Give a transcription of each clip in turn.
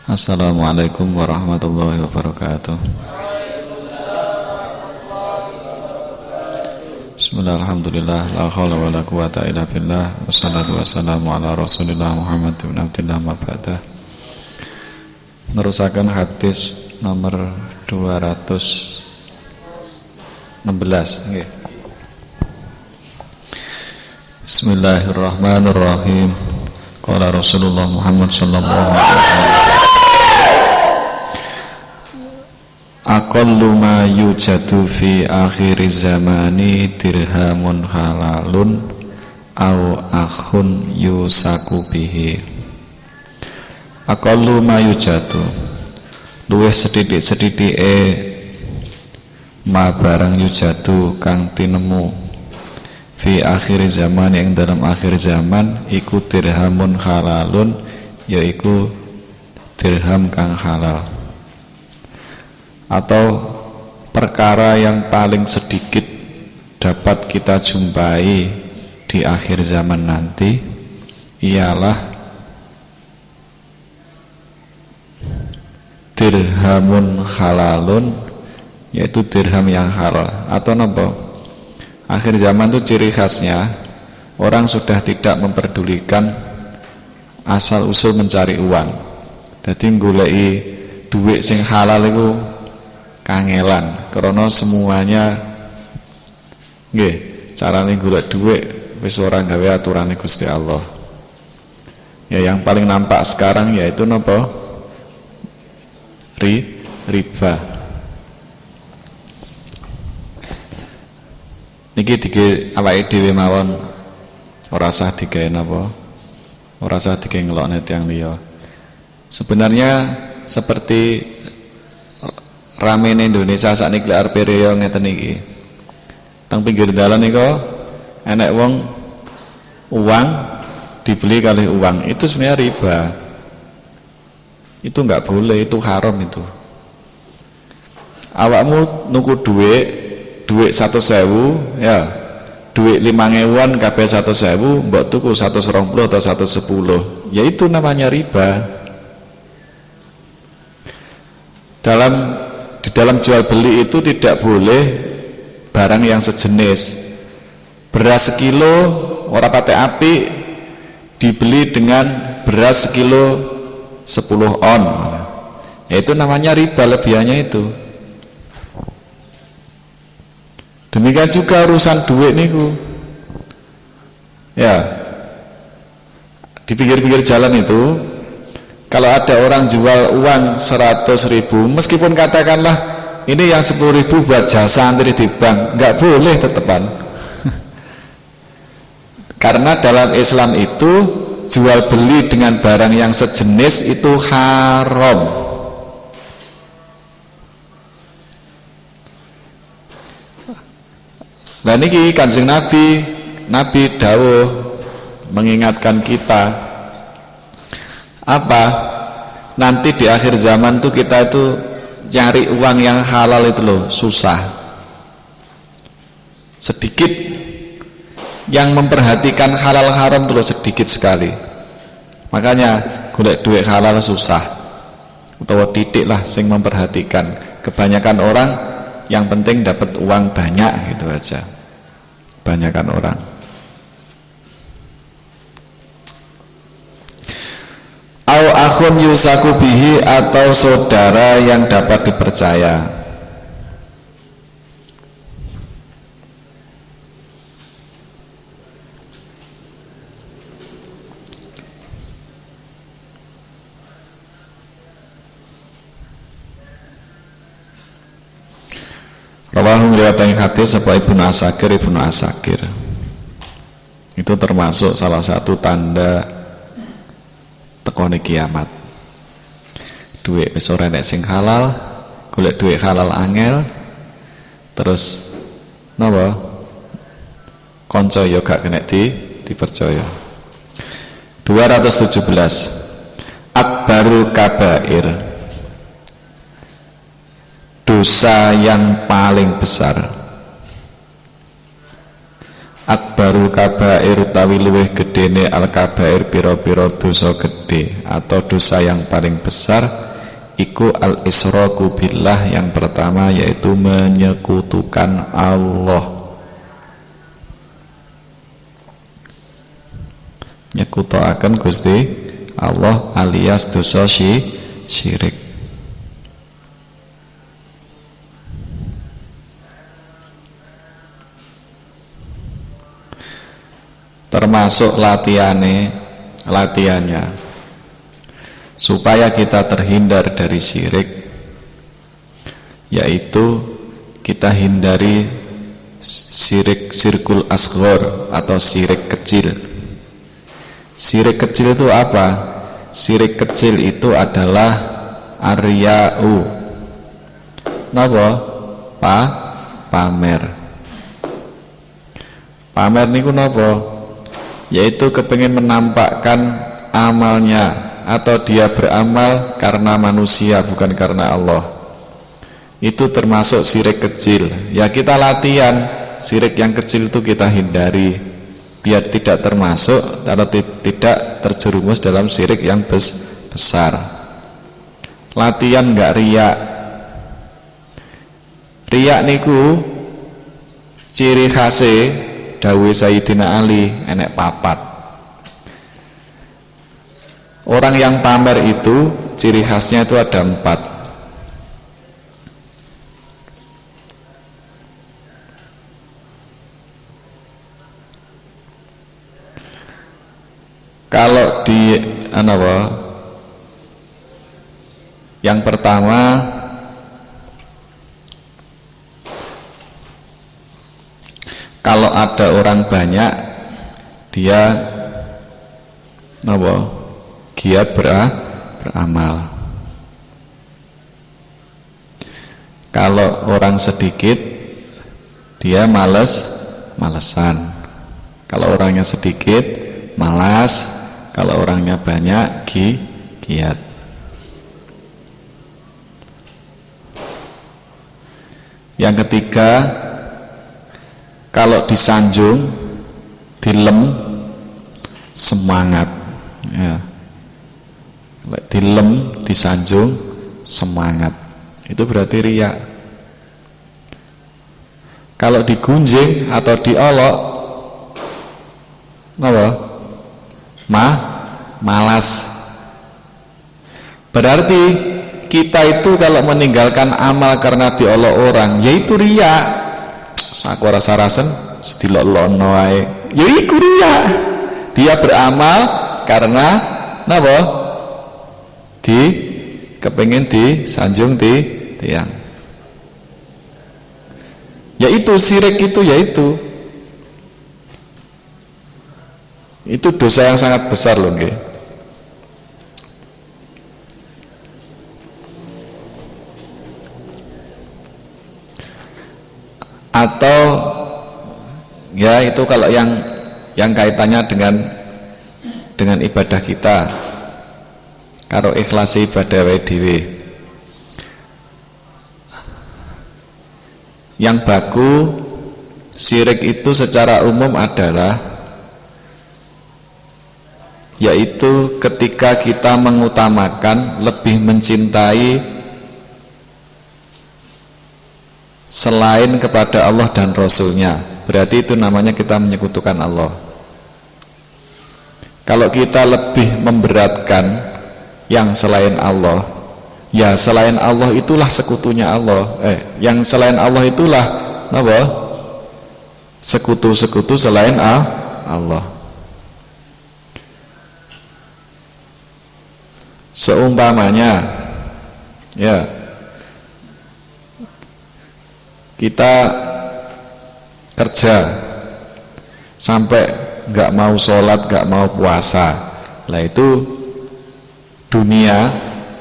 Assalamualaikum warahmatullahi wabarakatuh. Bismillahirrahmanirrahim. La haula wala quwata illa billah. Wassalatu wassalamu ala Rasulillah Muhammad bin Abdillah ma ba'da. Nerusaken hadis nomor 216 nggih. Bismillahirrahmanirrahim. Qala Rasulullah Muhammad sallallahu alaihi wasallam, aqallu ma yujadu fi akhir zamani dirhamun halalun au akhun yusaku bihi. Aqallu ma yujadu, luwih sethithik-sethithike ma barang yujadu kang tinemu fi akhir zaman, yang dalam akhir zaman iku dirhamun halalun, yaiku dirham kang halal, atau perkara yang paling sedikit dapat kita jumpai di akhir zaman nanti ialah dirhamun halalun, yaitu dirham yang halal. Atau napa? Akhir zaman itu ciri khasnya orang sudah tidak memperdulikan asal usul mencari uang. Jadi goleki duit sing halal itu kangelan, karena semuanya nggih carane golek duit wis ora gawe aturane Gusti Allah. Ya, yang paling nampak sekarang yaitu napa? Riba. Niki dige awake dhewe mawon ora sah digawe napa? Ora sah digawe ngelokne tiyang liya. Sebenarnya seperti ramene Indonesia sakniki lek arep reya ngeten iki. Teng pinggir dalan niku enek wong uang dibeli kali uang. Itu sebenarnya riba. Itu enggak boleh, itu haram itu. Awakmu nuku duit 100.000 ya, duit 5.000-an kabeh 100.000 mbok tuku 120 atau 110, ya itu namanya riba. Di dalam jual beli itu tidak boleh barang yang sejenis. Beras sekilo ora pate apik dibeli dengan beras sekilo 10 on, ya itu namanya riba, lebihannya itu. Demikian juga urusan duit niku. Ya, di pinggir-pinggir jalan itu kalau ada orang jual uang 100.000, meskipun katakanlah ini yang 10.000 buat jasa antri di bank, nggak boleh tetepan. Karena dalam Islam itu jual beli dengan barang yang sejenis itu haram. Nah niki Kanjeng Nabi dawuh mengingatkan kita apa? Nanti di akhir zaman tuh kita itu cari uang yang halal itu loh susah. Sedikit yang memperhatikan halal haram tuh loh, sedikit sekali. Makanya golek duit halal susah. Utawa titik lah sing memperhatikan. Kebanyakan orang yang penting dapat uang banyak gitu aja. Kebanyakan orang. Au akhun yusaku bihi, atau saudara yang dapat dipercaya. Rawahu ngriwayatake hadis sapa Ibnu Asakir. Itu termasuk salah satu tanda tekone kiamat. Duit wis ora enek sing halal, golek duit halal angel. Terus napa? Kanca ya gak kena dipercaya. 217. Akbarul kabair, dosa yang paling besar. Akbarul kabair utawi luwih gedene al kabair pira-pira dosa gedhe gede atau dosa yang paling besar iku al-isroku billah. Yang pertama yaitu menyekutukan Allah, nyekutoaken Gusti Allah alias dosa syirik. Termasuk latihannya supaya kita terhindar dari syirik, yaitu kita hindari syirkul asghar atau syirik kecil. Syirik kecil itu apa? Syirik kecil itu adalah arya'u. Napa? Pamer. Pamer niku napa? Yaitu kepingin menampakkan amalnya, atau dia beramal karena manusia bukan karena Allah. Itu termasuk syirik kecil. Ya kita latihan syirik yang kecil itu kita hindari biar tidak termasuk atau tidak terjerumus dalam syirik yang besar. Latihan enggak riak. Riak niku ciri khasnya dawuh Sayyidina Ali enek papat. Orang yang pamer itu ciri khasnya itu ada 4. Kalau di yang pertama kalau ada orang banyak dia giat beramal. Kalau orang sedikit dia malesan. Kalau orangnya sedikit malas, kalau orangnya banyak giat. Yang ketiga, kalau disanjung, dilem, semangat. Ya. Dilem, disanjung, semangat. Itu berarti riya. Kalau digunjing atau diolok, malas. Berarti kita itu kalau meninggalkan amal karena diolok orang, yaitu riya. Saku rasa-rasen sedilok-lokno wae. Ya iku riya. Dia beramal karena kepengin disanjung tiang. Yaitu syirik itu itu dosa yang sangat besar loh nggih. Atau ya itu kalau yang kaitannya dengan ibadah kita, karo ikhlas ibadah wae dhewe. Yang baku syirik itu secara umum adalah yaitu ketika kita mengutamakan, lebih mencintai selain kepada Allah dan Rasulnya. Berarti itu namanya kita menyekutukan Allah. Kalau kita lebih memberatkan yang selain Allah, ya selain Allah itulah sekutunya Allah. Yang selain Allah itulah sekutu-sekutu selain Allah. Seumpamanya ya kita kerja sampai nggak mau sholat, nggak mau puasa, lah itu dunia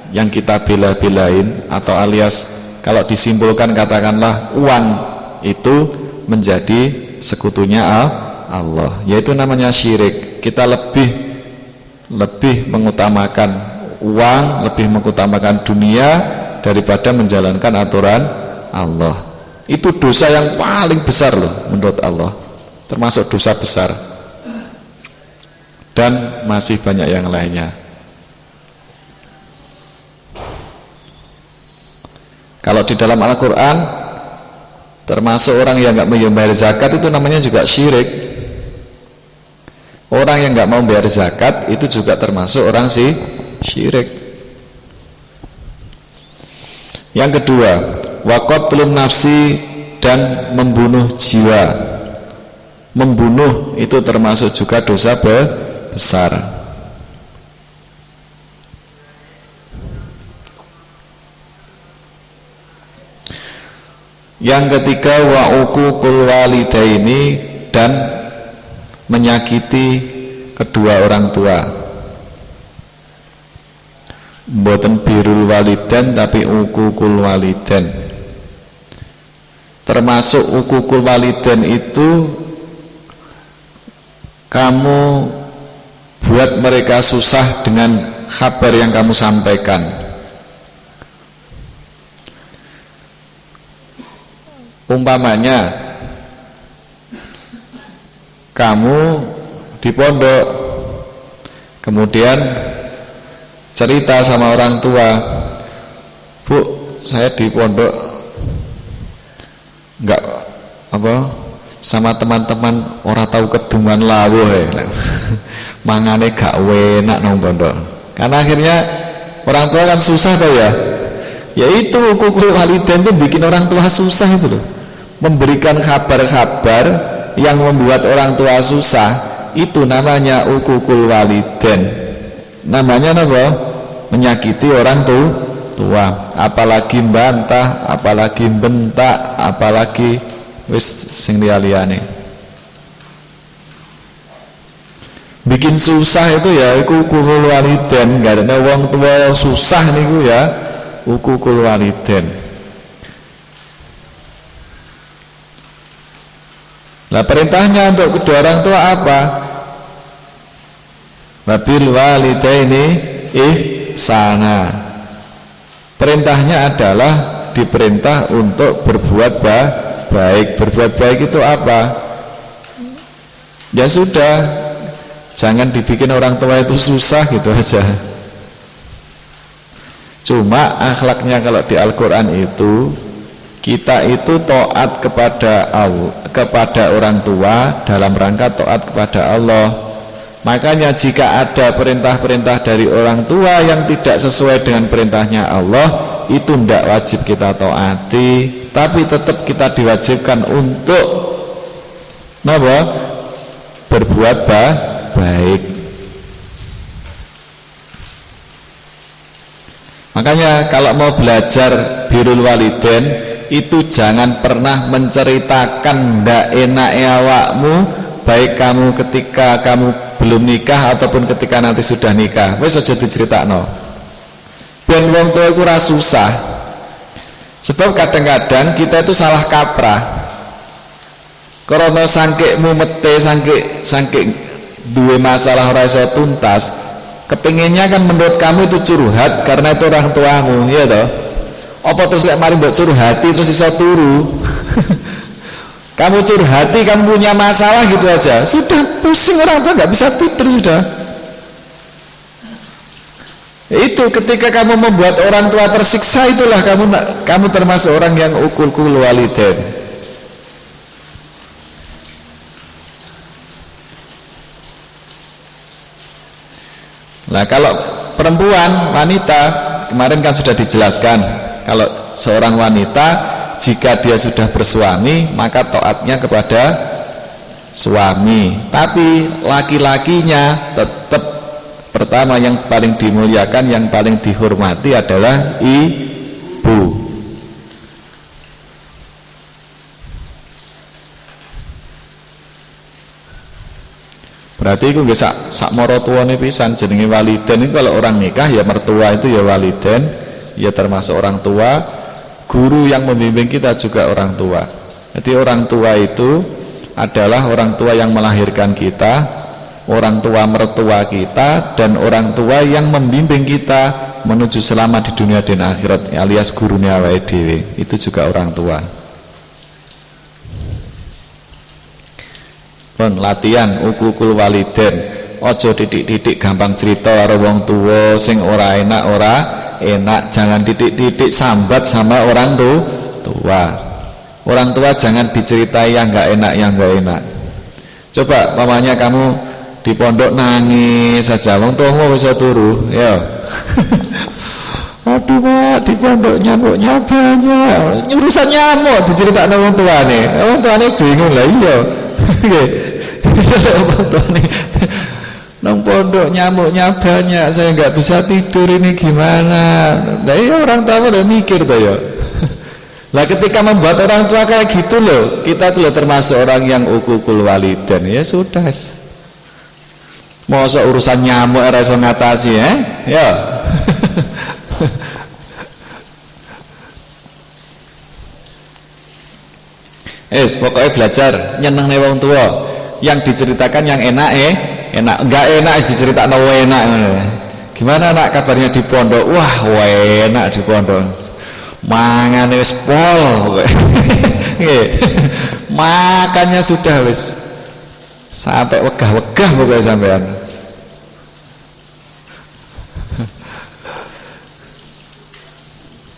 yang kita bela-belain, atau alias kalau disimpulkan katakanlah uang itu menjadi sekutunya Allah, yaitu namanya syirik. Kita lebih mengutamakan uang, lebih mengutamakan dunia daripada menjalankan aturan Allah. Itu dosa yang paling besar loh menurut Allah, termasuk dosa besar, dan masih banyak yang lainnya. Kalau di dalam Al-Quran termasuk orang yang nggak membayar zakat itu namanya juga syirik. Orang yang nggak mau bayar zakat itu juga termasuk orang syirik. Yang kedua, waqatlun nafsi, dan membunuh jiwa. Membunuh itu termasuk juga dosa besar. Yang ketiga, wa uququl walidaini, dan menyakiti kedua orang tua. Mboten birrul walidain tapi uququl walidain. Termasuk uququl walidain itu kamu buat mereka susah dengan kabar yang kamu sampaikan. Umpamanya kamu di pondok, kemudian cerita sama orang tua, Bu, saya di pondok enggak sama teman-teman orang tahu keduman lawuh mangane gak enak nang pondok. Karena akhirnya orang tua kan susah tuh ya. Ya itu uququl walidain itu bikin orang tua susah itu loh. Memberikan kabar-kabar yang membuat orang tua susah, itu namanya uququl walidain. Namanya apa? Menyakiti orang tua. Apalagi bantah, apalagi bentak, apalagi wis sing liyane. Bikin susah itu ya uququl walidain. Gak ada wong tua susah niku ya uququl walidain. Nah, perintahnya untuk kedua orang tua apa? Wabil walidaini ihsana. Perintahnya adalah diperintah untuk berbuat baik. Berbuat baik itu apa? Ya sudah, jangan dibikin orang tua itu susah gitu aja. Cuma akhlaknya kalau di Al-Quran itu, kita itu taat kepada orang tua dalam rangka taat kepada Allah. Makanya jika ada perintah-perintah dari orang tua yang tidak sesuai dengan perintahnya Allah, itu tidak wajib kita taati, tapi tetap kita diwajibkan untuk berbuat baik. Makanya kalau mau belajar birrul walidain itu jangan pernah menceritakan ndak enaknya awakmu, baik kamu ketika kamu belum nikah ataupun ketika nanti sudah nikah. Wis aja diceritakno. Ben wong tua iku ora susah. Sebab kadang-kadang kita itu salah kaprah. Karena sangke mumete, sangke duwe masalah ora iso tuntas, kepinginnya kan menurut kamu itu curhat karena itu orang tuamu, ya toh? Apa terus lek mari mbok curhati terus iso turu? Kamu curhati, kamu punya masalah gitu aja, sudah pusing orang tua, nggak bisa tidur sudah. Itu ketika kamu membuat orang tua tersiksa, itulah kamu termasuk orang yang uququl walidain. Nah kalau perempuan, wanita, kemarin kan sudah dijelaskan, kalau seorang wanita jika dia sudah bersuami maka taatnya kepada suami. Tapi laki-lakinya tetap pertama yang paling dimuliakan, yang paling dihormati adalah ibu. Berarti itu nggak sak moro tuane pisan jenenge walidain. Kalau orang nikah ya mertua itu ya walidain, ya termasuk orang tua. Guru yang membimbing kita juga orang tua. Jadi orang tua itu adalah orang tua yang melahirkan kita, orang tua mertua kita, dan orang tua yang membimbing kita menuju selamat di dunia dan akhirat, alias gurunya awake dhewe. Itu juga orang tua. Pun latihan uququl walidain. Ojo didik-didik gampang cerita karo wong tuwa sing ora enak ora enak. Jangan titik-titik sambat sama orang tua. Orang tua jangan diceritai yang nggak enak, yang nggak enak. Coba pamannya kamu di pondok nangis saja, wong tuamu bisa turu, ya. Aduh Pak, di pondok nyamuknya banyak. Urusan nyamuk diceritakan orang tua nih. Orang tua nih bingung lah, iya. Orang tua nih, nang pondok nyamuknya banyak, saya nggak bisa tidur, ini gimana? Nah iya, orang tua udah mikir tuh ya. Lah ketika membuat orang tua kayak gitu loh, kita tuh loh termasuk orang yang uququl walidain. Ya sudah. Masa urusan nyamuk rasa ngatasi ya. Pokoknya belajar nyeneng nih wong tua. Yang diceritakan yang enak enak, enggak enak diceritakan enak. Gimana nak kabarnya di pondok? Wah, enak di pondok. Mangan wis pol. Makannya sudah wis sampai wegah-wegah pokoknya sampean.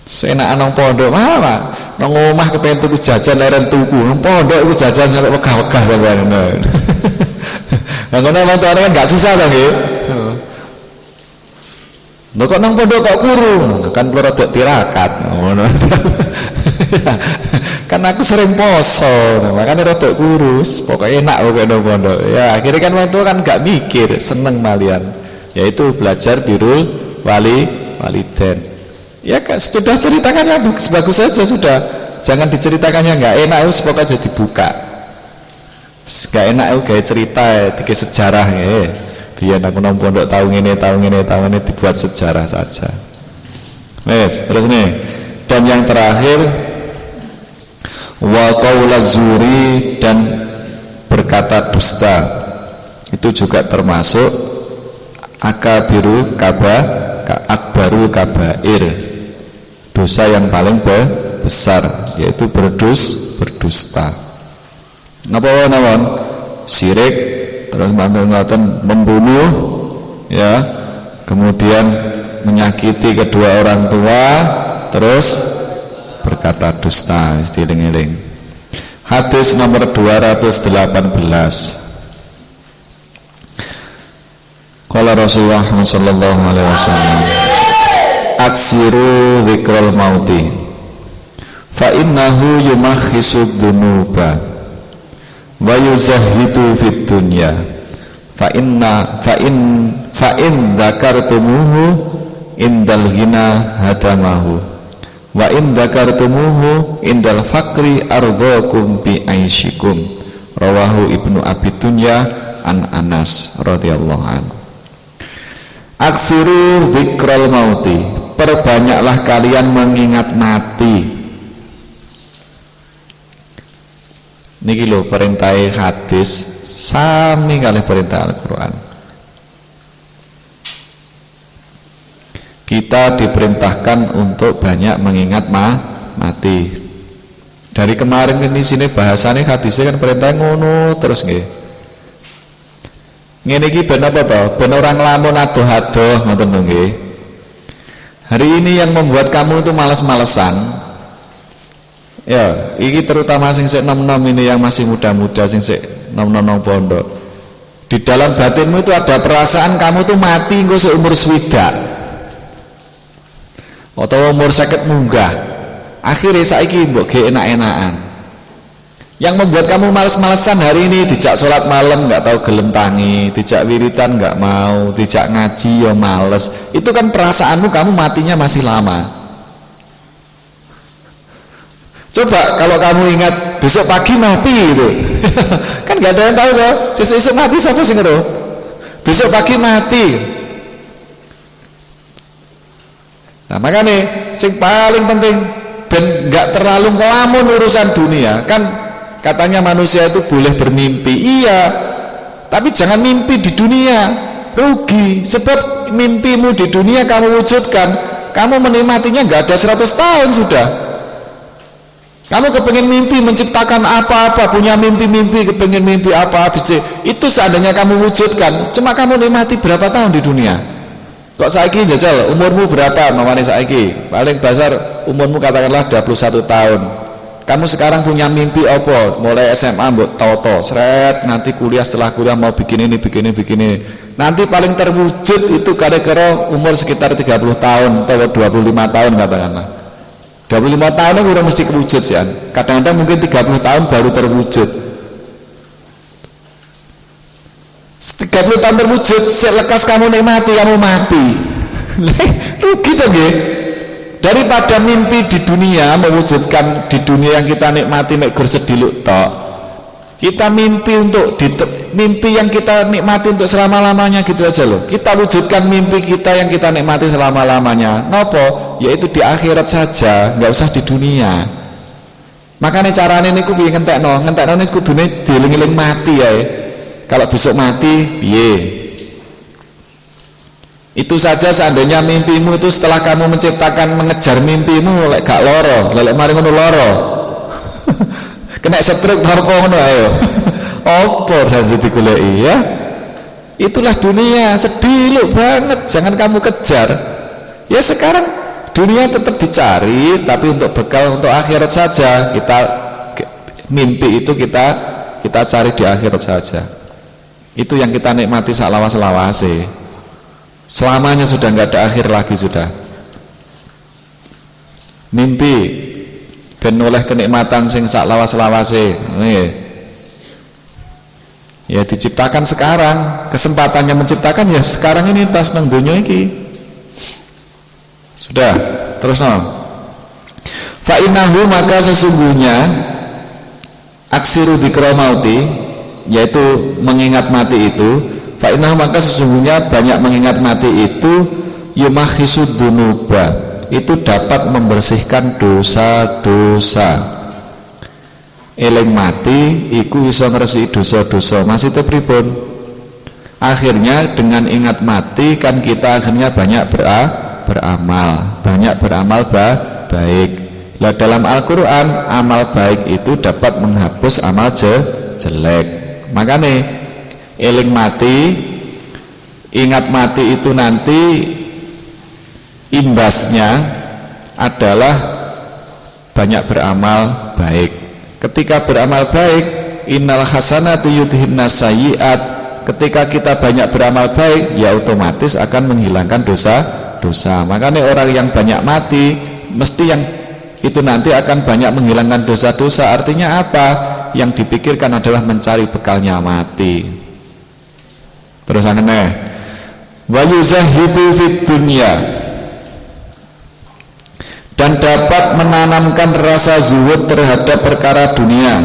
Senak nang pondok mah nang omah kepengen tuku jajan leren tuku, nang pondok iku jajan sampai wegah-wegah sampean. Nah ngono wong tuane kan gak susah to nggih. Lho kok nang pondok kok kuru, kan perlu rada tirakat ngono. Kan aku sering poso, makanya rada kurus, pokoknya enak pokoknya nang pondok. Ya akhirnya kan waktu kan gak mikir, seneng malian. Yaitu belajar birrul walidain. Ya kan sudah ceritakannya bagus saja sudah. Jangan diceritakannya nggak enak, pokoknya jadi buka. Nggak enak kayak cerita, tiga sejarah ya. Biar aku nang pondok tahun ini dibuat sejarah saja. Terus nih, dan yang terakhir wa qaula zuri, dan berkata dusta. Itu juga termasuk akbarul kabair, dosa yang paling besar, yaitu berdusta. Napa syirik, terus mantan membunuh, ya, kemudian menyakiti kedua orang tua, terus berkata dusta. Istiling-iling. Hadis nomor 218. Qala Rasulullah sallallahu alaihi wasallam, aksiru dzikral mauti fa innahu yumakhisud dunuba wa yuzahhidu fid dunya fa in dzakartumuhu indal ghina hadamahu wa in dzakartumuhu indal faqri ardhakum bi aisyikum. Rawahu Ibnu Abi Dunya an Anas radhiyallahu anhu. Aksiru dzikral mauti, perbanyaklah kalian mengingat mati. Niki lho perintah hadis sami kali perintah Al-Qur'an. Kita diperintahkan untuk banyak mengingat mati. Dari kemarin ini sini bahasanya hadisnya kan perintah ngono terus nggih. Ngene iki ben apa to? Ben orang lamun adoh-adoh ngoten lho nggih. Hari ini yang membuat kamu itu malas-malesan. Ya, iki terutama sing sik nom-nom ini yang masih muda-muda sing sik nom-nom pondok. Di dalam batinmu itu ada perasaan kamu tuh mati engko seumur swidak. Atau umur 50 munggah. Akhirnya saiki mbok ge enak-enakan. Yang membuat kamu males-malesan hari ini, dijak sholat malam nggak tahu gelem tangi, dijak wiritan nggak mau, dijak ngaji ya males. Itu kan perasaanmu kamu matinya masih lama. Coba kalau kamu ingat besok pagi mati itu, kan nggak ada yang tahu tuh. Sesuk mati siapa sih ngeruh? Besok pagi mati. Nah makanya sing paling penting ben nggak terlalu ngelamun urusan dunia kan. Katanya manusia itu boleh bermimpi, iya, tapi jangan mimpi di dunia, rugi. Sebab mimpimu di dunia kamu wujudkan, kamu menikmatinya nggak ada 100 tahun sudah. Kamu kepengen mimpi menciptakan apa-apa, punya mimpi-mimpi, kepengen mimpi apa bisa. Itu seandainya kamu wujudkan, cuma kamu nikmati berapa tahun di dunia. Kok saiki jajal umurmu berapa mamane saiki? Paling dasar umurmu katakanlah 21 tahun. Kamu sekarang punya mimpi apa? Mulai SMA mbok toto, seret nanti kuliah, setelah kuliah mau bikin ini. Nanti paling terwujud itu kira-kira umur sekitar 30 tahun atau 25 tahun katakanlah. 25 tahun itu udah mesti kewujud sih. Kadang-kadang mungkin 30 tahun baru terwujud. 30 tahun terwujud, selekas kamu nikmati, kamu mati. Rugi tuh nggih. Daripada mimpi di dunia, mewujudkan di dunia yang kita nikmati mek gur sediluk tok. Kita mimpi mimpi yang kita nikmati untuk selama-lamanya gitu aja loh. Kita wujudkan mimpi kita yang kita nikmati selama-lamanya. Nopo? Yaitu di akhirat saja, nggak usah di dunia. Makanya caranya niku piye ngentekno niku kudune dieling-eling mati ya. Kalau besok mati, piye? Itu saja seandainya mimpimu itu setelah kamu menciptakan mengejar mimpimu lek gak loro, lek mari ngono loro. Kena stroke apa ngono ayo. Apa saja digoleki ya? Itulah dunia, sedih banget, jangan kamu kejar. Ya sekarang dunia tetap dicari tapi untuk bekal untuk akhirat saja. Mimpi itu kita cari di akhirat saja. Itu yang kita nikmati sak lawas-lawase. Selamanya sudah nggak ada akhir lagi sudah. Mimpi ben oleh kenikmatan sing sak lawas-lawase. Ya diciptakan sekarang, kesempatannya menciptakan ya sekarang ini tas nang donya iki. Sudah, terus no. Fa innahu maka sesungguhnya aksiru dzikra mauti yaitu mengingat mati itu, fa innahu maka sesungguhnya banyak mengingat mati itu yumakhisud dunuba, itu dapat membersihkan dosa-dosa. Eling mati iku bisa ngresiki dosa-dosa. Masih pripun? Akhirnya dengan ingat mati kan kita akhirnya banyak beramal baik. Lah dalam Al-Qur'an amal baik itu dapat menghapus amal jelek. Makanya eling mati, ingat mati itu nanti imbasnya adalah banyak beramal baik. Ketika beramal baik, innal hasanatu yudhibna sayyi'at. Ketika kita banyak beramal baik, ya otomatis akan menghilangkan dosa-dosa. Makanya orang yang banyak mati mesti yang itu nanti akan banyak menghilangkan dosa-dosa. Artinya apa? Yang dipikirkan adalah mencari bekalnya mati. Terus aneh wa yuzahidu fid dunya, dan dapat menanamkan rasa zuhud terhadap perkara dunia.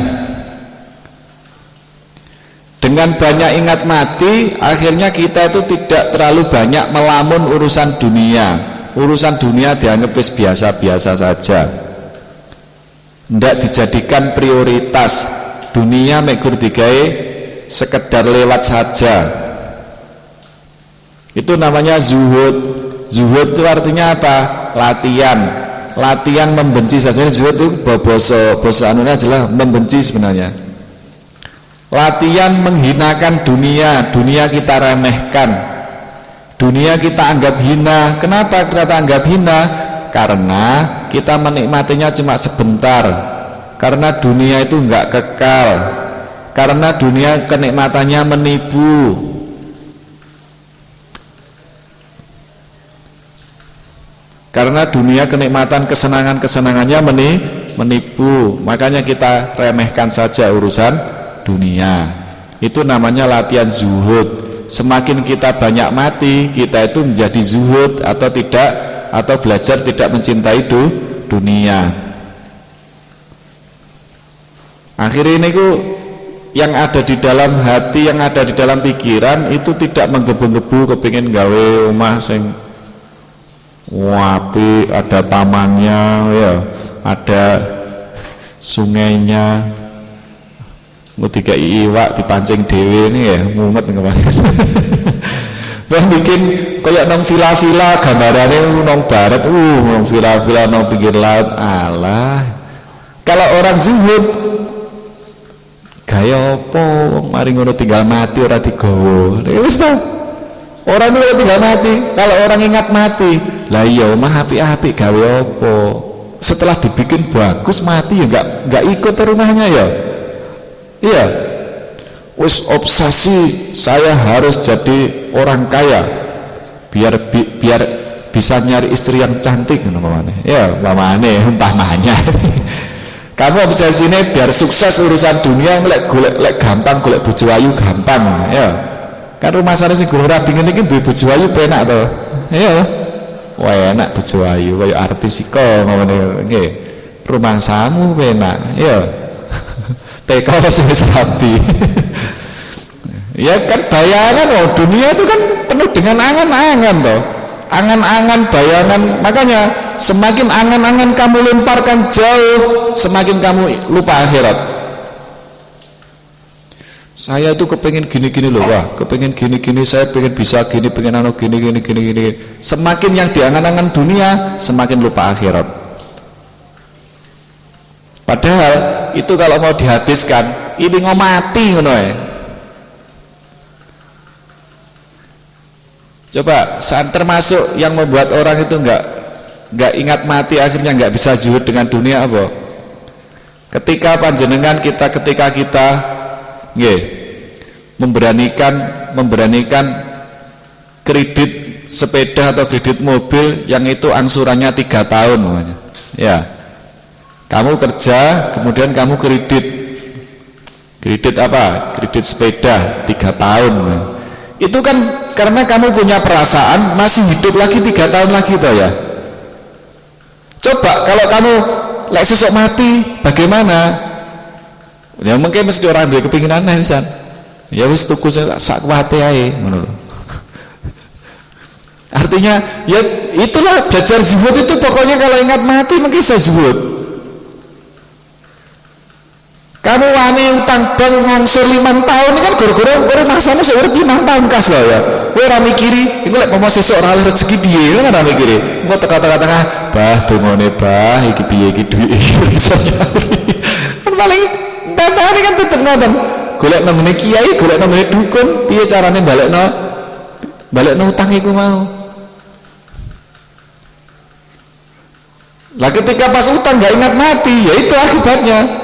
Dengan banyak ingat mati, akhirnya kita itu tidak terlalu banyak melamun urusan dunia. Urusan dunia dianggap biasa-biasa saja, tidak dijadikan prioritas. Dunia mekur digawe sekedar lewat saja. Itu namanya zuhud. Zuhud itu artinya apa? Latihan membenci saja. Zuhud itu bahasa anunya adalah membenci sebenarnya. Latihan menghinakan dunia. Dunia kita remehkan, dunia kita anggap hina. Kenapa kita anggap hina? Karena kita menikmatinya cuma sebentar. Karena dunia itu enggak kekal. Karena dunia kenikmatannya menipu. Karena dunia kenikmatan kesenangannya menipu. Makanya kita remehkan saja urusan dunia. Itu namanya latihan zuhud. Semakin kita banyak mati, kita itu menjadi zuhud atau tidak, atau belajar tidak mencintai dunia. Akhirnya ini yang ada di dalam hati, yang ada di dalam pikiran itu tidak menggebu-gebu kepingin gawe omah sing wapi, ada tamannya ya, ada sungainya, mau tiga iwak dipancing dewe ini ya, mumet kemarin. Wah bikin kayak nong villa-villa gambarannya nong barat, nong villa-villa nong pinggir laut. Alah, kalau orang zuhud gaya apa mari ngono tinggal mati ora digawa. Ya wis ta. Orang itu kalau tinggal mati, kalau orang ingat mati, lah iya omah apik-apik gawe apa? Setelah dibikin bagus mati ya nggak ikut ke rumahnya ya. Iya. Wis obsesi saya harus jadi orang kaya biar bisa nyari istri yang cantik namanya. Ya, umpamanya. Kamu obsesi ini biar sukses urusan dunia, lek gampang golek bojo ayu gampang, ya. Kan rumah sana sing guru rabi ngene iki duwe bojo ayu penak to. Iya. Wah, enak bojo ayu kaya artis iko ngene nggih. Rumah samu penak, ya. Teko sing rabi. Ya kan bayangan dunia itu kan penuh dengan angan-angan toh. Angan-angan, bayangan, makanya semakin angan-angan kamu lemparkan jauh, semakin kamu lupa akhirat. Saya itu kepengen gini-gini loh, wah, kepengen gini-gini, saya pengen bisa gini, pengen gini. Semakin yang diangan-angan dunia, semakin lupa akhirat. Padahal itu kalau mau dihabiskan, ini mati ngono ya. Coba saat termasuk yang membuat orang itu nggak ingat mati, akhirnya nggak bisa zuhud dengan dunia apa? Ketika kita memberanikan kredit sepeda atau kredit mobil yang itu angsurannya 3 tahun namanya. Ya, kamu kerja kemudian kamu kredit apa? Kredit sepeda 3 tahun. Itu kan karena kamu punya perasaan masih hidup lagi 3 tahun lagi toh ya. Coba kalau kamu sesok mati bagaimana? Ya mungkin mesti orang duwe kepinginan misal. Ya wis tuku sak kuwate ae ngono. Artinya ya itulah belajar zuhud itu pokoknya kalau ingat mati mungkin saya zuhud. Kamu wani utang bank ngangsur 5 tahun ini kan gara-gara maksamu seurip 5 tahun kas loh ya. Kowe ora mikiri, iku lek pomo sesuk ora rezeki piye, kan ora mikiri. Engko teka-teka, bah dongone bah iki piye iki duwe iso nyari. Kan paling tantane kan tetep ngoten. Golek nemene kiai, golek nemene dukun, piye carane balekno utang iku mau. Lah ketika pas utang gak ingat mati, ya itu akibatnya.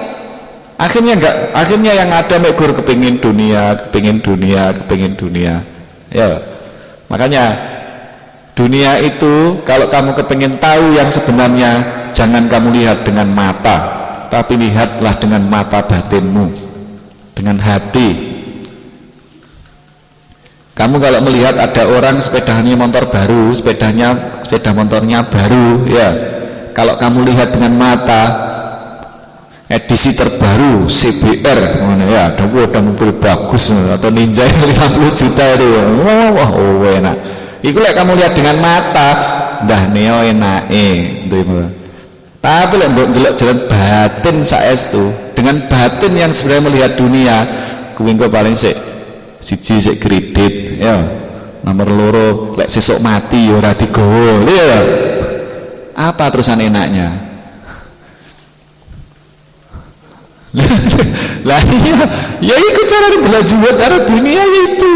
Akhirnya yang ada mekur kepingin dunia. Ya, makanya dunia itu kalau kamu kepingin tahu yang sebenarnya, jangan kamu lihat dengan mata, tapi lihatlah dengan mata batinmu, dengan hati. Kamu kalau melihat ada orang sepedanya motor baru, sepeda motornya baru, ya. Kalau kamu lihat dengan mata edisi terbaru CBR ya, ada mobil bagus atau Ninja 50 juta itu, wah enak. Iku lek kamu lihat dengan mata, dah neo enake, tapi lek mbok ndelok jalan batin saestu, dengan batin yang sebenarnya melihat dunia, kuwi engko paling siji kredit, ya. Nomor loro lek sesuk mati ya ora digowo, ya. Apa terusan enaknya? Lah ya itu cara belajar zuhud dari dunia itu.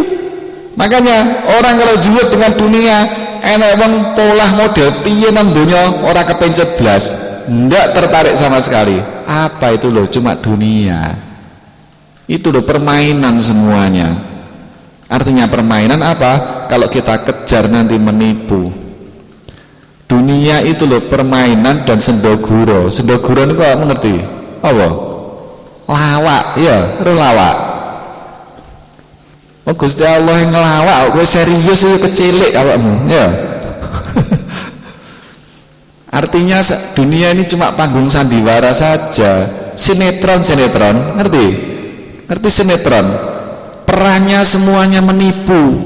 Makanya orang kalau zuhud dengan dunia enak bang pola model piye nang dunia orang kepencet blas, ndak tertarik sama sekali. Apa itu loh, cuma dunia. Itu loh permainan semuanya. Artinya permainan apa? Kalau kita kejar nanti menipu. Dunia itu loh permainan dan sendoguro. Sendoguro itu kok mengerti? Apa? Lawak, ya, lawak. Oh Gusti Allah yang ngelawak, gue serius itu kecilik awakmu, ya. Artinya dunia ini cuma panggung sandiwara saja, sinetron, ngerti sinetron? Perannya semuanya menipu.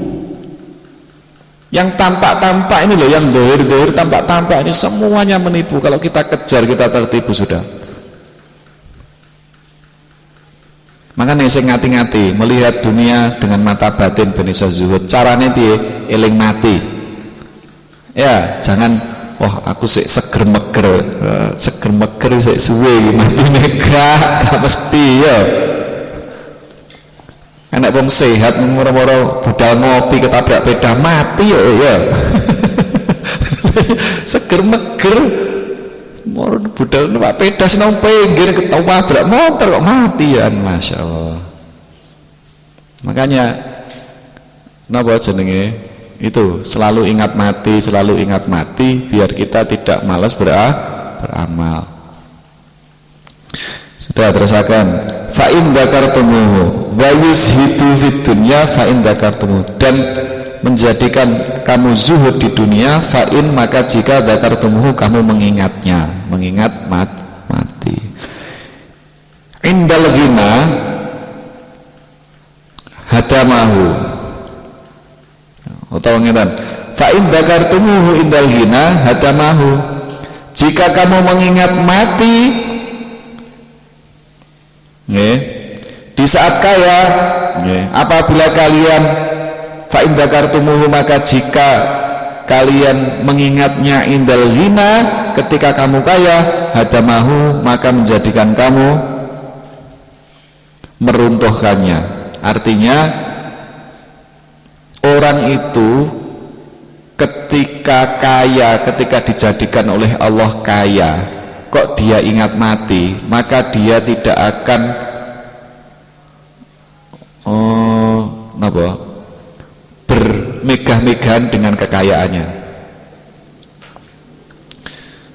Yang tampak-tampak ini loh, yang dohir-dohir tampak-tampak ini semuanya menipu. Kalau kita kejar kita tertipu sudah. Makanya saya ngati-ngati melihat dunia dengan mata batin ben iso zuhud. Carane piye? Eling mati. Ya, jangan aku seger meger sik suwe mati megah, gak mesti ya. Anak wong sehat moro-moro budal ngopi ketabrak sepeda mati ya. Seger meger moro budal numpak sepeda seneng pinggir ketabrak motor kok mati ya, Masya Allah. Makanya napa jenenge itu selalu ingat mati biar kita tidak malas beramal. Sudah terusakan fa in dzakartumuhu wa yuzhidu fid dunya fa in dzakartumuhu, dan menjadikan kamu zuhud di dunia, fa in maka jika dzakartumuhu kamu mengingatnya, mengingat mati. Indal ghina hadamahu, utawa ngeten fa in dzakartumuhu indal ghina hadamahu, jika kamu mengingat mati di saat kaya, apabila kalian fa in dzakartumuhu maka jika kalian mengingatnya indal ghina ketika kamu kaya, hadamahu maka menjadikan kamu meruntuhkannya. Artinya orang itu ketika kaya, ketika dijadikan oleh Allah kaya, kok dia ingat mati, maka dia tidak akan bermegah-megahan dengan kekayaannya.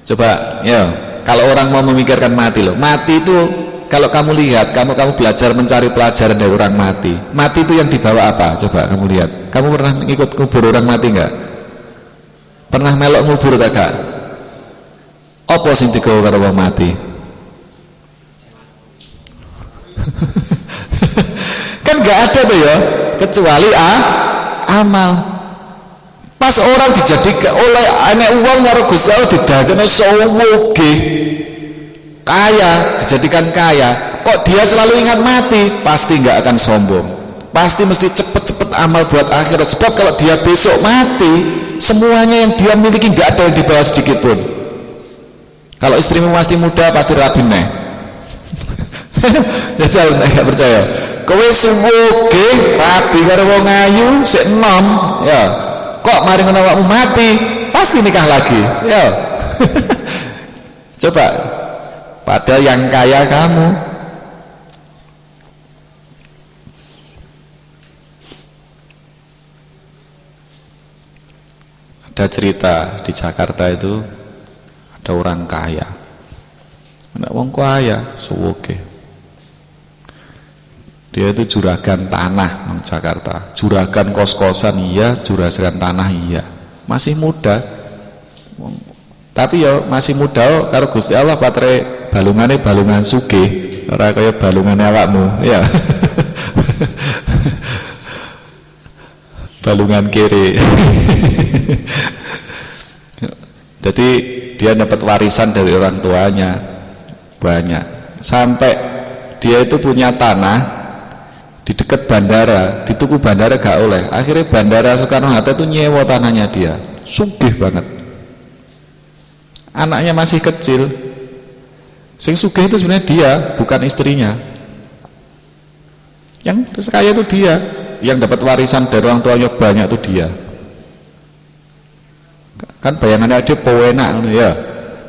Coba ya, kalau orang mau memikirkan mati loh, mati itu kalau kamu lihat, kamu belajar mencari pelajaran dari orang mati itu yang dibawa apa? Coba kamu lihat, kamu pernah ikut kubur orang mati enggak? Pernah melok ngubur kakak? Apa sing digawa karo wong mati? Kan nggak ada tuh ya, kecuali amal. Pas orang dijadikan oleh anak uang karo Gusti Allah didadekno sowoge kaya, dijadikan kaya, kok dia selalu ingat mati, pasti nggak akan sombong, pasti mesti cepet-cepet amal buat akhirat. Sebab kalau dia besok mati, semuanya yang dia miliki nggak ada yang dibawa sedikit pun. Kalau istrimu masih muda pasti rabi neh. Ya saya nggak percaya. Kowe suwoge rabi karo wong ayu sik enom, ya. Kok mari ngono awakmu mati, pasti nikah lagi. Ya. Coba, padahal yang kaya kamu. Ada cerita di Jakarta itu, ada orang kaya, ada orang kaya, suwoge. Dia itu juragan tanah di Jakarta, juragan kos-kosan iya, juragan tanah iya, masih muda, tapi ya masih muda. Karo Gusti Allah patre balungane balungan sugih, ora kaya balungane awakmu, ya. Balungan kiri. Jadi dia dapat warisan dari orang tuanya banyak, sampai dia itu punya tanah di dekat bandara, di tuku bandara gak oleh. Akhirnya bandara Soekarno-Hatta itu nyewa tanahnya dia, sugih banget. Anaknya masih kecil, sing sugih itu sebenarnya dia, bukan istrinya. Yang kaya itu dia, yang dapat warisan dari orang tuanya banyak itu dia. Kan bayangannya dia pewenak ya,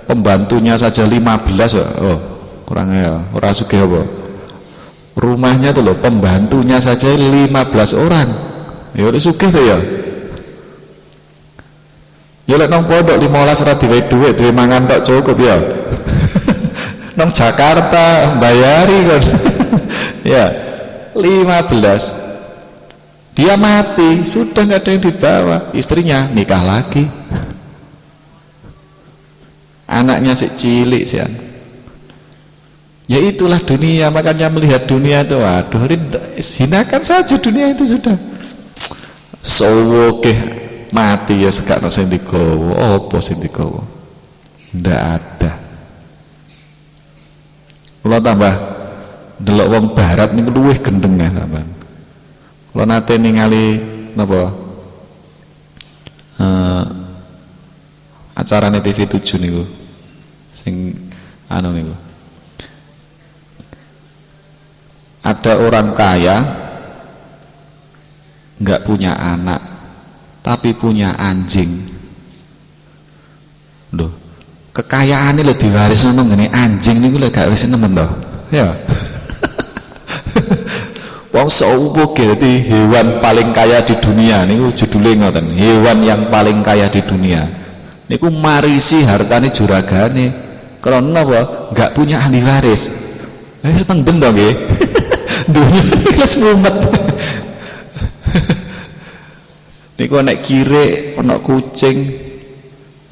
pembantunya saja 15 ya. Oh kurangnya orang sugih apa? Rumahnya tuh loh, pembantunya saja 15 orang. Ya udah sugih tuh ya. Ya lek nang pondok 15 ora diwe dhuwit, duwe mangan tok cukup ya. Nang Jakarta bayari kan. Ya, 15. Dia mati, sudah nggak ada yang dibawa. Istrinya nikah lagi. Anaknya si cilik sih. Ya itulah dunia, makanya melihat dunia itu, waduh, hinakan saja dunia itu sudah. Sowoke mati ya sekakno sing digawa, apa sing digawa? Ndak ada. Kula tambah delok wong barat niku luwih gendeng ya sampean. Kula nate ningali napa? Acarane TV 7 niku. Sing anu niku. Ada orang kaya nggak punya anak tapi punya anjing. Loh, kekayaannya lo diwaris nang ngene anjing niku lho gak wis nemen to. Ya. Wong saupo dadi hewan paling kaya di dunia niku judule ngoten, hewan yang paling kaya di dunia. Niku marisi hartane juragane. Karena apa? Enggak punya ahli waris. Wis pendem dong nggih. Dunia wis mumet. Niku nek kire, ana kucing.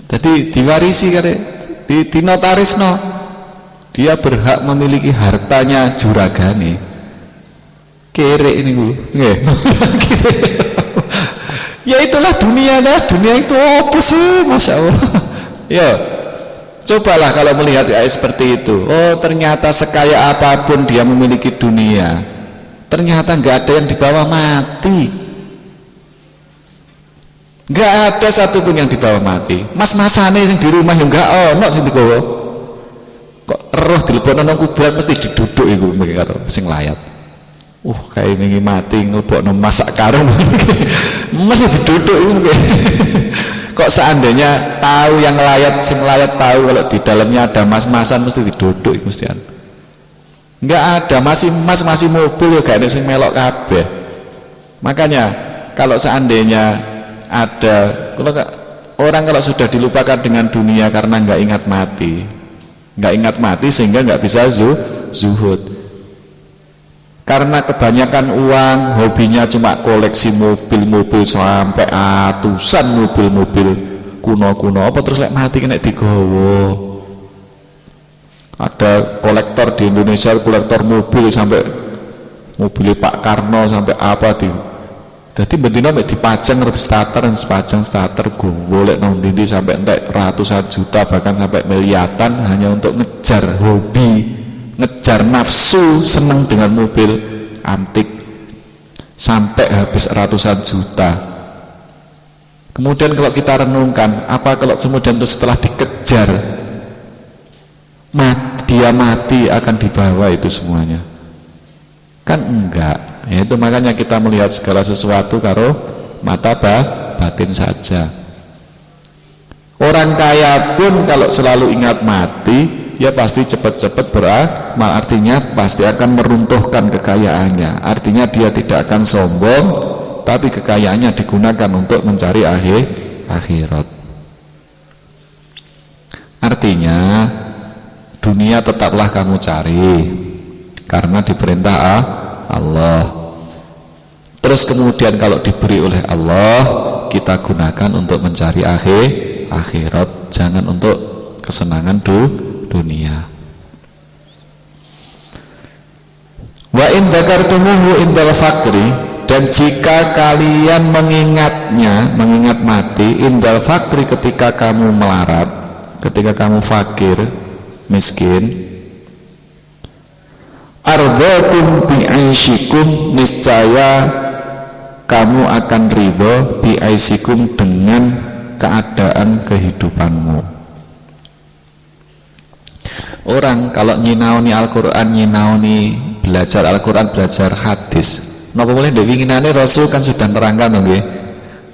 Jadi diwarisi kare, dinotarisno. Dia berhak memiliki hartanya juragane. Kere ini nggih. Ya itulah dunia dah. Dunia itu apa sih, Masya Allah. Ya, cobalah kalau melihat kayak seperti itu. Oh, ternyata sekaya apapun dia memiliki dunia, ternyata nggak ada yang dibawa mati. Nggak ada satupun yang dibawa mati. Mas-masane yang di rumah yang nggak ono sing digawa. Kok roh dilebokno nang kuburan mesti diduduk iku karo sing layat. Kayak ini mati ngelebokno masak karung. Mesti diduduk iku. Kok seandainya tahu yang layat, sing layat tahu kalau di dalamnya ada mas-masan mesti diduduk iku mestian. Enggak ada, masih mobil ya gak ada sing melok kabeh. Makanya kalau seandainya ada, orang kalau sudah dilupakan dengan dunia karena nggak ingat mati sehingga nggak bisa zuhud. Karena kebanyakan uang, hobinya cuma koleksi mobil-mobil sampai ratusan mobil-mobil kuno-kuno. Apa terus mati kena digowo? Ada kolektor di Indonesia, kolektor mobil sampai mobil Pak Karno sampai apa di. Jadi bentino mek dipajang starter gowo lek nang ndi sampai entek ratusan juta bahkan sampai miliaran hanya untuk ngejar hobi, ngejar nafsu seneng dengan mobil antik sampai habis ratusan juta. Kemudian kalau kita renungkan, apa kalau kemudian itu setelah dikejar dia mati akan dibawa itu semuanya? Kan enggak. Ya, itu makanya kita melihat segala sesuatu karo mata batin saja. Orang kaya pun kalau selalu ingat mati, ya pasti cepat-cepat beramal, artinya pasti akan meruntuhkan kekayaannya. Artinya dia tidak akan sombong, tapi kekayaannya digunakan untuk mencari akhirat. Artinya dunia tetaplah kamu cari karena diperintah Allah. Terus kemudian kalau diberi oleh Allah, kita gunakan untuk mencari akhirat, jangan untuk kesenangan dunia. Wa in dzakartumuhu indal faqri, dan jika kalian mengingat mati indal faqri, ketika kamu melarat, ketika kamu fakir, miskin, ardhakum bi'aisyikum, niscaya kamu akan ridho bi'aisyikum, dengan keadaan kehidupanmu. Orang kalau nyinaoni Al-Quran, nyinaoni belajar Al-Quran, belajar hadis, napa boleh winginane Rasul kan sudah nerangkan nggih,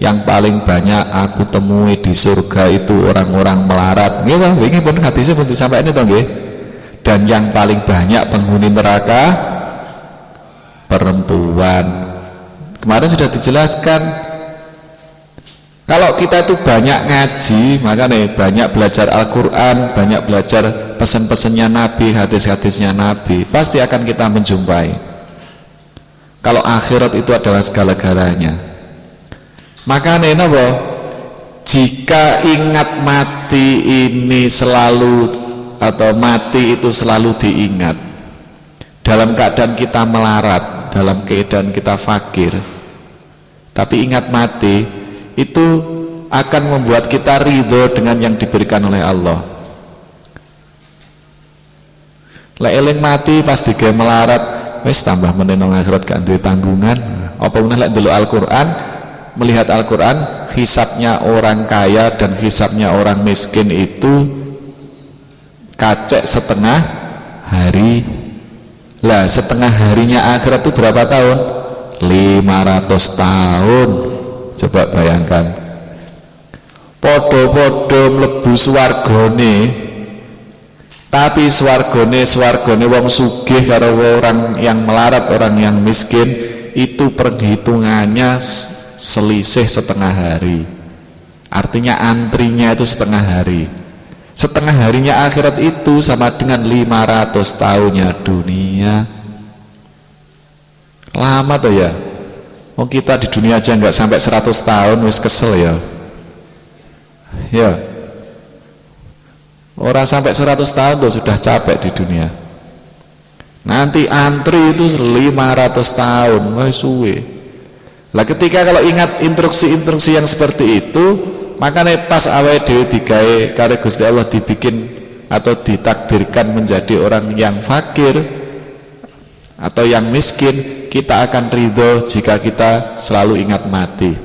yang paling banyak aku temui di surga itu orang-orang melarat nggih Pak, wingi pun hadisnya pun disampaikan to nggih. Dan yang paling banyak penghuni neraka perempuan. Kemarin sudah dijelaskan, kalau kita itu banyak ngaji, makanya banyak belajar Al-Quran, banyak belajar pesan-pesannya Nabi, hadis-hadisnya Nabi, pasti akan kita menjumpai kalau akhirat itu adalah segala-galanya. Makanya napa, jika ingat mati ini selalu, atau mati itu selalu diingat dalam keadaan kita melarat, dalam keadaan kita fakir, tapi ingat mati itu akan membuat kita ridho dengan yang diberikan oleh Allah. Lek eling mati pasti ge melarat, wis tambah menenong akhirat gak duwe tanggungan. Apa meneh lek ndelok Al-Qur'an, melihat Al-Qur'an, hisabnya orang kaya dan hisabnya orang miskin itu kacek setengah hari. Lah setengah harinya akhirat itu berapa tahun? 500 tahun. Coba bayangkan, podo-podo mlebu swargane, tapi swargane wong sugih karo orang yang melarat, orang yang miskin itu perhitungannya selisih setengah hari. Artinya antrinya itu setengah hari. Setengah harinya akhirat itu sama dengan 500 tahunnya dunia. Lama tuh ya. Oh, kita di dunia aja nggak sampai 100 tahun wis kesel ya. Ya. Orang sampai 100 tahun tuh sudah capek di dunia. Nanti antri itu 500 tahun, wah suwe. Lah ketika kalau ingat instruksi-instruksi yang seperti itu, makanya pas awal dhewe digawe karo Gusti Allah dibikin atau ditakdirkan menjadi orang yang fakir atau yang miskin, kita akan ridho jika kita selalu ingat mati.